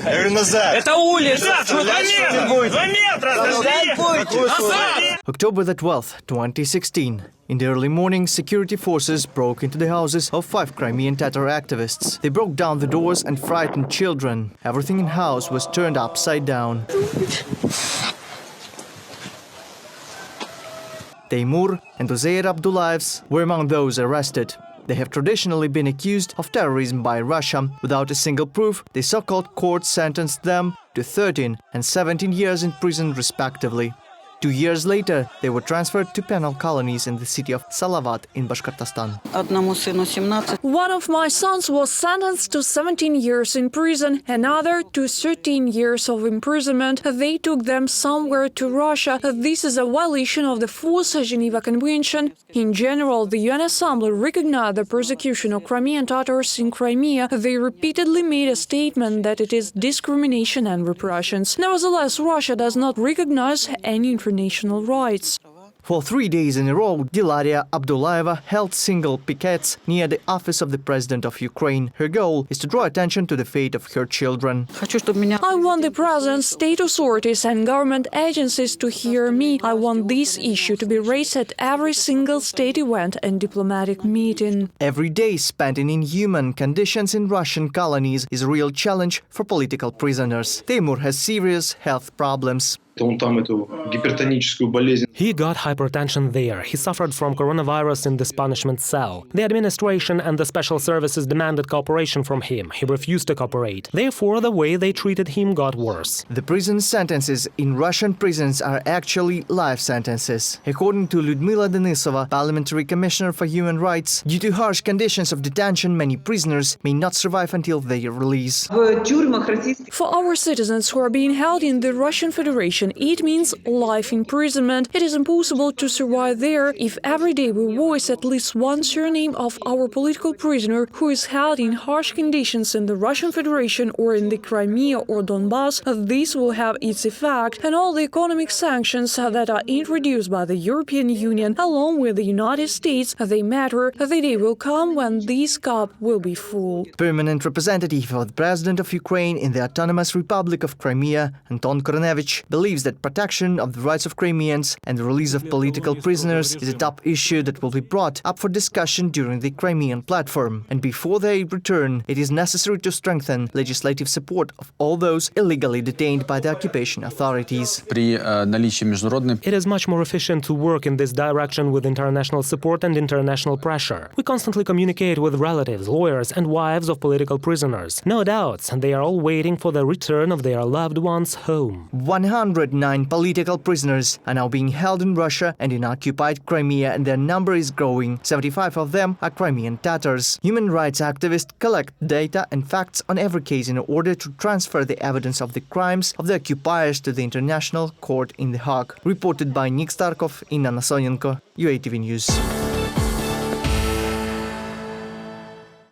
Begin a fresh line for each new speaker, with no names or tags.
Это улица! 2 метра!
October the 12th, 2016. In the early morning, security forces broke into the houses of 5 Crimean Tatar activists. They broke down the doors and frightened children. Everything in the house was turned upside down. Teimur and Uzeir Abdullaiev were among those arrested. They have traditionally been accused of terrorism by Russia. Without a single proof, the so-called court sentenced them to 13 and 17 years in prison respectively. 2 years later, they were transferred to penal colonies in the city of Salavat in Bashkortostan.
One of my sons was sentenced to 17 years in prison, another to 13 years of imprisonment. They took them somewhere to Russia. This is a violation of the 4th Geneva Convention. In general, the UN Assembly recognized the persecution of Crimean Tatars in Crimea. They repeatedly made a statement that it is discrimination and repressions. Nevertheless, Russia does not recognize any international rights.
For 3 days in a row, Uzeir Abdullaiev held single pickets near the office of the President of Ukraine. Her goal is to draw attention to the fate of her children.
I want the President, state authorities and government agencies to hear me. I want this issue to be raised at every single state event and diplomatic meeting.
Every day spent in inhuman conditions in Russian colonies is a real challenge for political prisoners. Teimur has serious health problems.
He
got hypertension there. He suffered from coronavirus in this punishment cell. The administration and the special services demanded cooperation from him. He refused to cooperate. Therefore, the way they treated him got worse.
The prison sentences in Russian prisons are actually life sentences. According to Lyudmila Denisova, Parliamentary Commissioner for Human Rights, due to harsh conditions of detention, many prisoners may not survive until their release.
For our citizens who are being held in the Russian Federation, it means life imprisonment. It is impossible to survive there. If every day we voice at least one surname of our political prisoner who is held in harsh conditions in the Russian Federation or in the Crimea or Donbass, this will have its effect, and all the economic sanctions that are introduced by the European Union along with the United States, they matter. The day will come when this cup will be full.
Permanent representative of the President of Ukraine in the Autonomous Republic of Crimea, Anton Kornevich, believes that protection of the rights of Crimeans and the release of political prisoners is a top issue that will be brought up for discussion during the Crimean platform. And before they return, it is necessary to strengthen legislative support of all those illegally detained by the occupation authorities.
It is much more efficient to work in this direction with international support and international pressure. We constantly communicate with relatives, lawyers and wives of political prisoners. No doubts, they are all waiting for the return of their loved ones home.
109 political prisoners are now being held in Russia and in occupied Crimea, and their number is growing. 75 of them are Crimean Tatars. Human rights activists collect data and facts on every case in order to transfer the evidence of the crimes of the occupiers to the International Court in The Hague. Reported by Nick Starkov, Inna Nasonenko, UATV News.